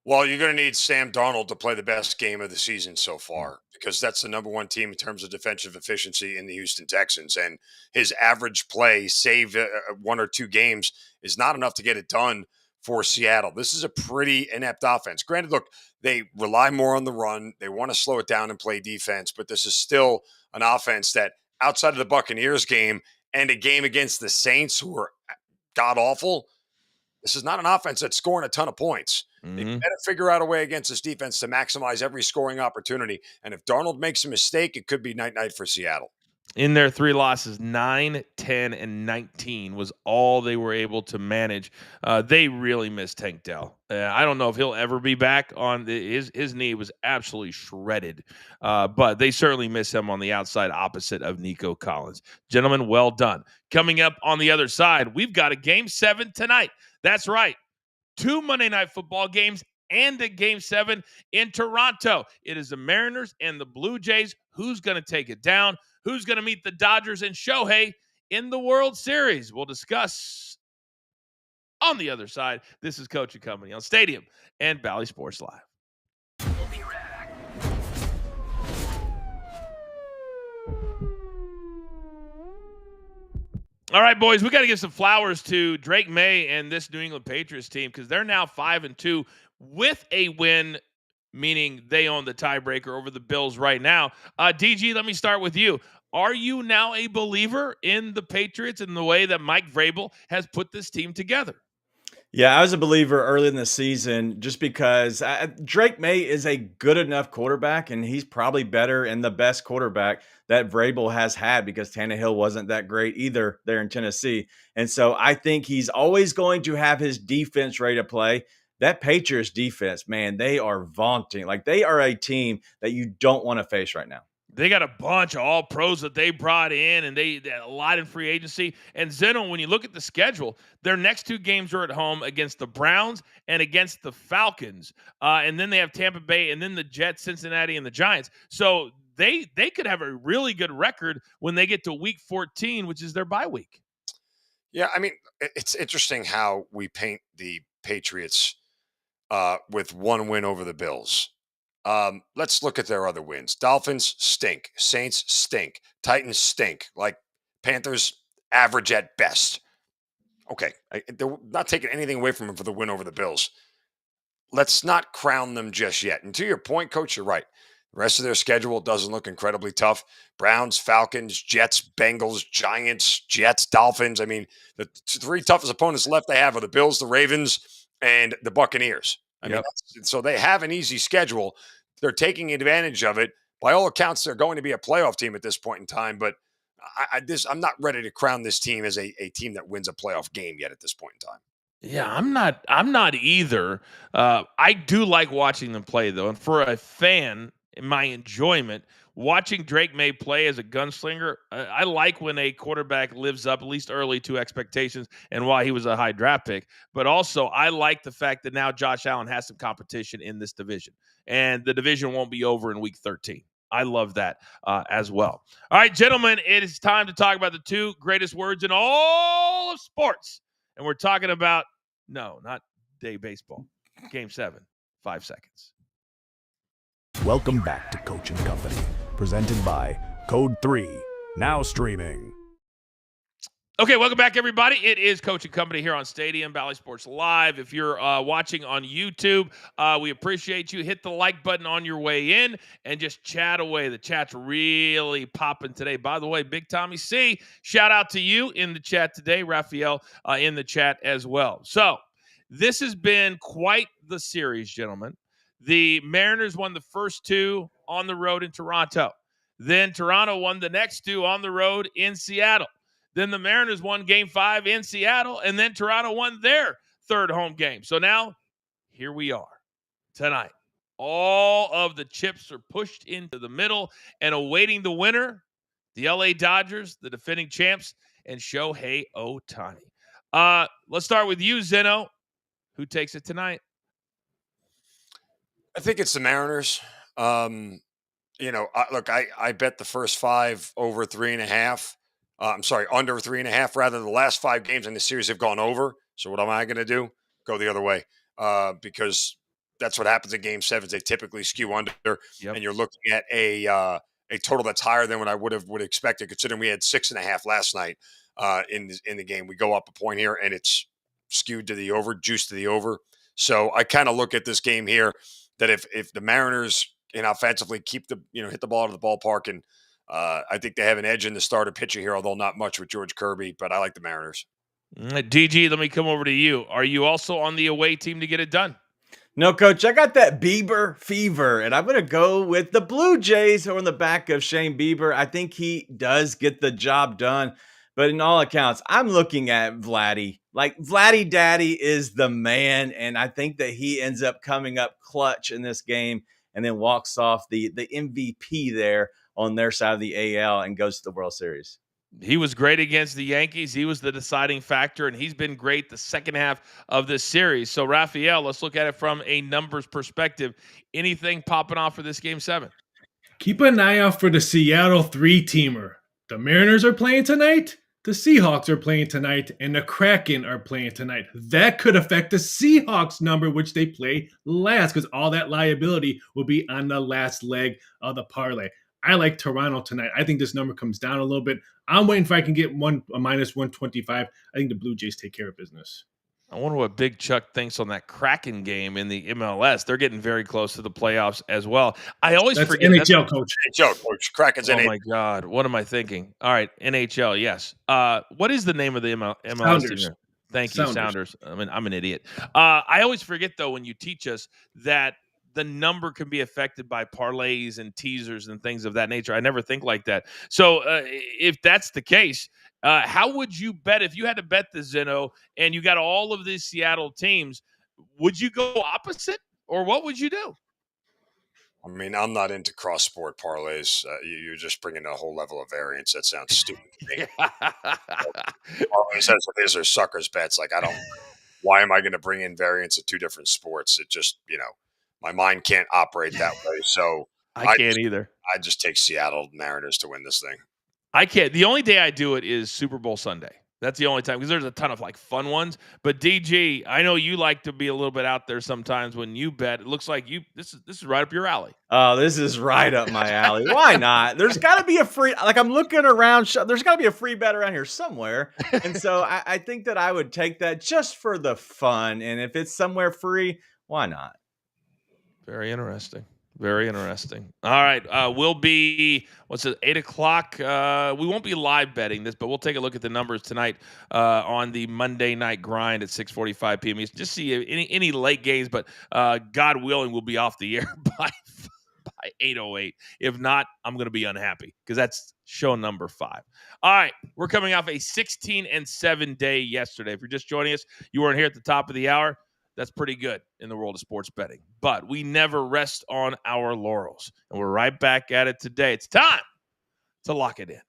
Well, you're going to need Sam Darnold to play the best game of the season so far, because that's the number 1 team in terms of defensive efficiency in the Houston Texans. And his average play, save 1 or 2 games, is not enough to get it done for Seattle. This is a pretty inept offense. Granted, look, they rely more on the run. They want to slow it down and play defense, but this is still an offense that, outside of the Buccaneers game and a game against the Saints, who are god-awful, this is not an offense that's scoring a ton of points. They better figure out a way against this defense to maximize every scoring opportunity. And if Darnold makes a mistake, it could be night-night for Seattle. In their 3 losses, 9, 10, and 19 was all they were able to manage. They really missed Tank Dell. I don't know if he'll ever be back on his knee was absolutely shredded. But they certainly miss him on the outside, opposite of Nico Collins. Gentlemen, well done. Coming up on the other side, we've got a Game 7 tonight. That's right. 2 Monday Night Football games and a Game 7 in Toronto. It is the Mariners and the Blue Jays. Who's going to take it down? Who's going to meet the Dodgers and Shohei in the World Series? We'll discuss on the other side. This is Coach and Company on Stadium and Valley Sports Live. We'll be right back. All right, boys, we got to give some flowers to Drake May and this New England Patriots team because they're now 5-2 with a win, meaning they own the tiebreaker over the Bills right now. DG, let me start with you. Are you now a believer in the Patriots and the way that Mike Vrabel has put this team together? Yeah, I was a believer early in the season just because Drake May is a good enough quarterback, and he's probably better and the best quarterback that Vrabel has had because Tannehill wasn't that great either there in Tennessee. And so I think he's always going to have his defense ready to play. That Patriots defense, man, they are vaunting. Like, they are a team that you don't want to face right now. They got a bunch of all pros that they brought in, and they a lot in free agency. And Zeno, when you look at the schedule, their next 2 games are at home against the Browns and against the Falcons. And then they have Tampa Bay and then the Jets, Cincinnati, and the Giants. So they could have a really good record when they get to week 14, which is their bye week. Yeah, I mean, it's interesting how we paint the Patriots with one win over the Bills. Let's look at their other wins. Dolphins stink. Saints stink. Titans stink. Like, Panthers average at best. Okay, they're not taking anything away from them for the win over the Bills. Let's not crown them just yet. And to your point, Coach, you're right. The rest of their schedule doesn't look incredibly tough. Browns, Falcons, Jets, Bengals, Giants, Jets, Dolphins. I mean, the 3 toughest opponents left they have are the Bills, the Ravens, and the Buccaneers. I mean, so they have an easy schedule. They're taking advantage of it. By all accounts, they're going to be a playoff team at this point in time. But I'm not ready to crown this team as a team that wins a playoff game yet at this point in time. Yeah, I'm not either. I do like watching them play, though. And for a fan, in my enjoyment, watching Drake May play as a gunslinger, I like when a quarterback lives up, at least early, to expectations and why he was a high draft pick. But also, I like the fact that now Josh Allen has some competition in this division. And the division won't be over in week 13. I love that as well. All right, gentlemen, it is time to talk about the 2 greatest words in all of sports. And we're talking about, no, not day baseball. Game 7, 5 seconds. Welcome back to Coach and Company, presented by Code 3, now streaming. Okay, welcome back, everybody. It is Coach and Company here on Stadium Valley Sports Live. If you're watching on YouTube, we appreciate you. Hit the like button on your way in and just chat away. The chat's really popping today. By the way, Big Tommy C, shout out to you in the chat today. Raphael in the chat as well. So this has been quite the series, gentlemen. The Mariners won the first 2 on the road in Toronto. Then Toronto won the next 2 on the road in Seattle. Then the Mariners won Game 5 in Seattle, and then Toronto won their 3rd home game. So now, here we are tonight. All of the chips are pushed into the middle and awaiting the winner, the LA Dodgers, the defending champs, and Shohei Ohtani. Let's start with you, Zeno. Who takes it tonight? I think it's the Mariners. Look, I bet the first 5 over 3.5. I'm sorry, under 3.5. Rather, the last 5 games in the series have gone over. So what am I going to do? Go the other way, because that's what happens in Game 7s. They typically skew under, and you're looking at a total that's higher than what I would expect, considering we had 6.5 last night in the game. We go up a point here, and it's skewed to the over, juiced to the over. So I kind of look at this game here that if the Mariners offensively keep hit the ball out of the ballpark, and I think they have an edge in the starter pitcher here, although not much with George Kirby, but I like the Mariners. DG, let me come over to you. Are you also on the away team to get it done? No, Coach, I got that Bieber fever, and I'm going to go with the Blue Jays who are on the back of Shane Bieber. I think he does get the job done, but in all accounts, I'm looking at Vladdy. Like, Vladdy Daddy is the man, and I think that he ends up coming up clutch in this game and then walks off the MVP there on their side of the AL and goes to the World Series. He was great against the Yankees. He was the deciding factor, and he's been great the second half of this series. So, Raphael, let's look at it from a numbers perspective. Anything popping off for this Game 7? Keep an eye out for the Seattle 3-teamer. The Mariners are playing tonight, the Seahawks are playing tonight, and the Kraken are playing tonight. That could affect the Seahawks number, which they play last, because all that liability will be on the last leg of the parlay. I like Toronto tonight. I think this number comes down a little bit. I'm waiting if I can get a minus 125. I think the Blue Jays take care of business. I wonder what Big Chuck thinks on that Kraken game in the MLS. They're getting very close to the playoffs as well. I always That's forget NHL, coach. NHL, coach. Kraken's Oh NHL. my God, what am I thinking? All right, NHL, yes. What is the name of the MLS Sounders. team? Thank you, Sounders. Sounders. I mean, I'm an idiot. I always forget though when you teach us that the number can be affected by parlays and teasers and things of that nature. I never think like that. So if that's the case, how would you bet if you had to bet the Zeno and you got all of these Seattle teams? Would you go opposite, or what would you do? I mean, I'm not into cross sport parlays. You're just bringing a whole level of variance. That sounds stupid to me. Parlays as it is, or suckers bets. Like, I don't. Why am I going to bring in variance of two different sports? It just, my mind can't operate that way. So I can't either. I just take Seattle Mariners to win this thing. I can't. The only day I do it is Super Bowl Sunday. That's the only time, because there's a ton of like fun ones. But DG, I know you like to be a little bit out there sometimes when you bet. It looks like this is right up your alley. Oh, this is right up my alley. Why not? There's got to be a free. Like, I'm looking around. There's got to be a free bet around here somewhere. And so I think that I would take that just for the fun. And if it's somewhere free, why not? Very interesting. Very interesting. All right. We'll be, 8 o'clock? We won't be live betting this, but we'll take a look at the numbers tonight on the Monday night grind at 6:45 p.m. Just see any late games, but God willing, we'll be off the air by 8:08. If not, I'm going to be unhappy because that's show number 5. All right. We're coming off a 16-7 day yesterday. If you're just joining us, you weren't here at the top of the hour. That's pretty good in the world of sports betting. But we never rest on our laurels. And we're right back at it today. It's time to lock it in.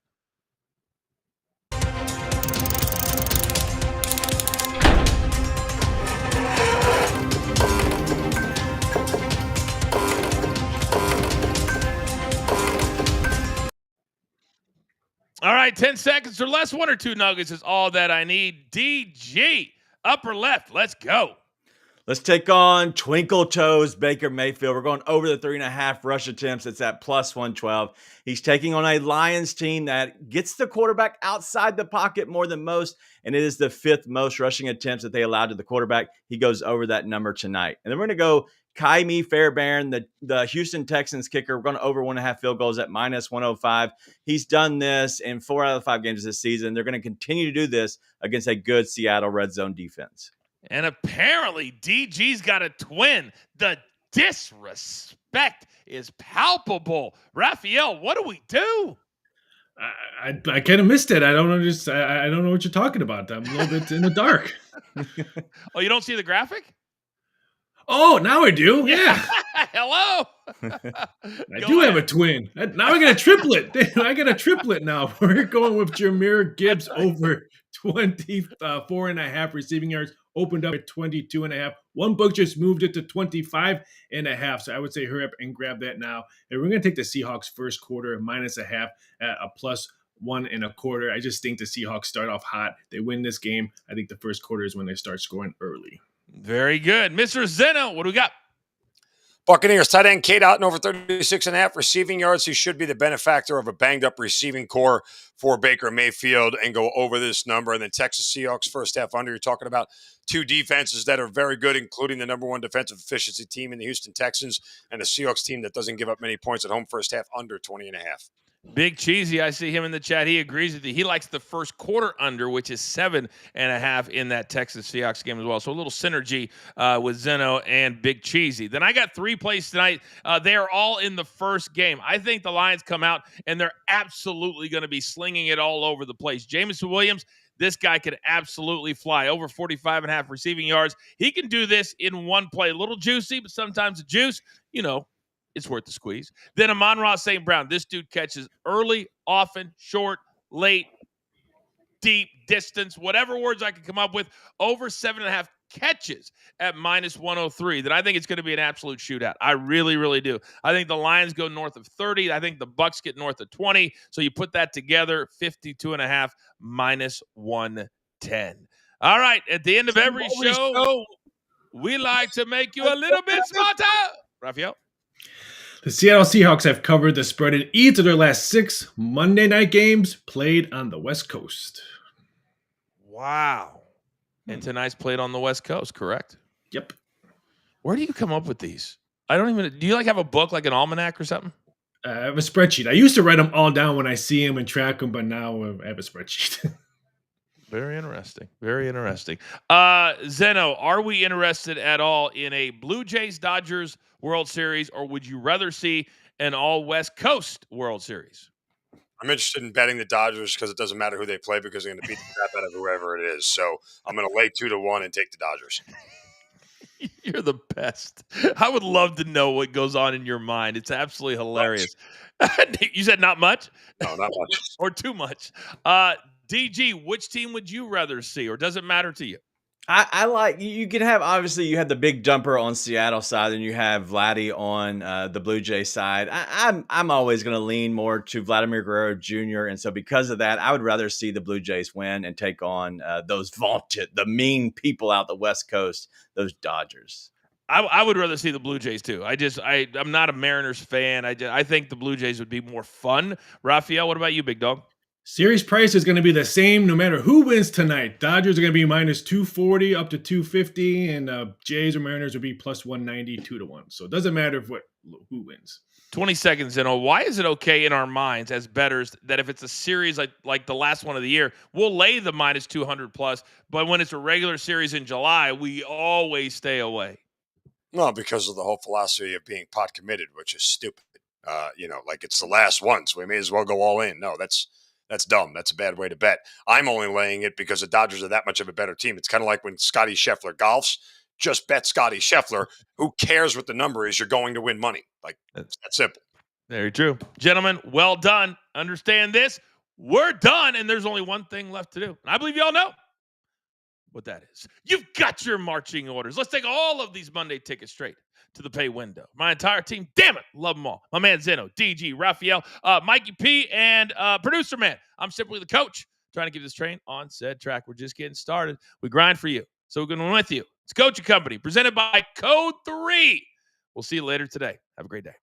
All right, 10 seconds or less. 1 or 2 nuggets is all that I need. DG, upper left. Let's go. Let's take on Twinkle Toes Baker Mayfield. We're going over the 3.5 rush attempts. It's at plus 112. He's taking on a Lions team that gets the quarterback outside the pocket more than most, and it is the 5th most rushing attempts that they allowed to the quarterback. He goes over that number tonight. And then we're going to go Kaimi Fairbairn, the Houston Texans kicker. We're going to over 1.5 field goals at minus 105. He's done this in 4 out of the 5 games this season. They're going to continue to do this against a good Seattle red zone defense. And apparently DG's got a twin. The disrespect is palpable. Raphael, what do we do? I kind of missed it. I don't know. I don't know what you're talking about. I'm a little bit in the dark. Oh, you don't see the graphic? Oh, now I do. Yeah. Hello. I do have a twin. Now I got a triplet. I got a triplet now. We're going with Jahmyr Gibbs over 24.5 receiving yards. Opened up at 22.5. One book just moved it to 25.5. So I would say hurry up and grab that now. And we're going to take the Seahawks first quarter minus a half at a plus 1.25. I just think the Seahawks start off hot. They win this game. I think the first quarter is when they start scoring early. Very good. Mr. Zeno, what do we got? Buccaneers tight end Cade Otton over 36.5 receiving yards. He should be the benefactor of a banged-up receiving core for Baker Mayfield and go over this number. And then Texas Seahawks first half under. You're talking about 2 defenses that are very good, including the number 1 defensive efficiency team in the Houston Texans and a Seahawks team that doesn't give up many points at home first half under 20.5. Big Cheesy, I see him in the chat. He agrees with you. He likes the first quarter under, which is 7.5 in that Texas Seahawks game as well. So a little synergy with Zeno and Big Cheesy. Then I got 3 plays tonight. They are all in the first game. I think the Lions come out, and they're absolutely going to be slinging it all over the place. Jameson Williams, this guy could absolutely fly. Over 45.5 receiving yards. He can do this in one play. A little juicy, but sometimes the juice, it's worth the squeeze. Then Amon-Ra St. Brown. This dude catches early, often, short, late, deep, distance, whatever words I can come up with. Over 7.5 catches at minus 103. Then I think it's going to be an absolute shootout. I really, really do. I think the Lions go north of 30. I think the Bucs get north of 20. So you put that together, 52.5 minus 110. All right. At the end of every show, we like to make you a little bit smarter. Raphael? The Seattle Seahawks have covered the spread in each of their last 6 Monday night games played on the West Coast. Wow. And tonight's played on the West Coast, correct? Yep. Where do you come up with these? I don't even. Do you like have a book, like an almanac or something? I have a spreadsheet. I used to write them all down when I see them and track them, but now I have a spreadsheet. Very interesting. Very interesting. Zeno, are we interested at all in a Blue Jays Dodgers World Series, or would you rather see an all West Coast World Series? I'm interested in betting the Dodgers because it doesn't matter who they play because they're going to beat the crap out of whoever it is. So I'm going to lay 2-1 and take the Dodgers. You're the best. I would love to know what goes on in your mind. It's absolutely hilarious. You said not much? No, not much. Or too much. DG, which team would you rather see, or does it matter to you? I like you can have, obviously you have the big jumper on Seattle side and you have Vladdy on the Blue Jay side. I'm always going to lean more to Vladimir Guerrero Jr. And so because of that, I would rather see the Blue Jays win and take on those vaunted, the mean people out the West Coast, those Dodgers. I would rather see the Blue Jays too. I'm not a Mariners fan. I think the Blue Jays would be more fun. Raphael, what about you, big dog? Series price is going to be the same no matter who wins tonight. Dodgers are going to be minus 240 up to 250, and Jays or Mariners will be plus 190, 2-1. So it doesn't matter who wins. 20 seconds in. Why is it okay in our minds as bettors that if it's a series like the last one of the year, we'll lay the minus 200 plus, but when it's a regular series in July, we always stay away? No, because of the whole philosophy of being pot committed, which is stupid. Like it's the last one, so we may as well go all in. No, that's dumb. That's a bad way to bet. I'm only laying it because the Dodgers are that much of a better team. It's kind of like when Scotty Scheffler golfs. Just bet Scotty Scheffler. Who cares what the number is? You're going to win money. Like, it's that simple. Very true. Gentlemen, well done. Understand this. We're done, and there's only one thing left to do. And I believe you all know what that is. You've got your marching orders. Let's take all of these Monday tickets straight to the pay window. My entire team, damn it, love them all. My man Zeno, DG, Raphael, Mikey P, and producer man. I'm simply the coach trying to keep this train on said track. We're just getting started. We grind for you, so we're going to win with you. It's Coaching Company, presented by Code 3. We'll see you later today. Have a great day.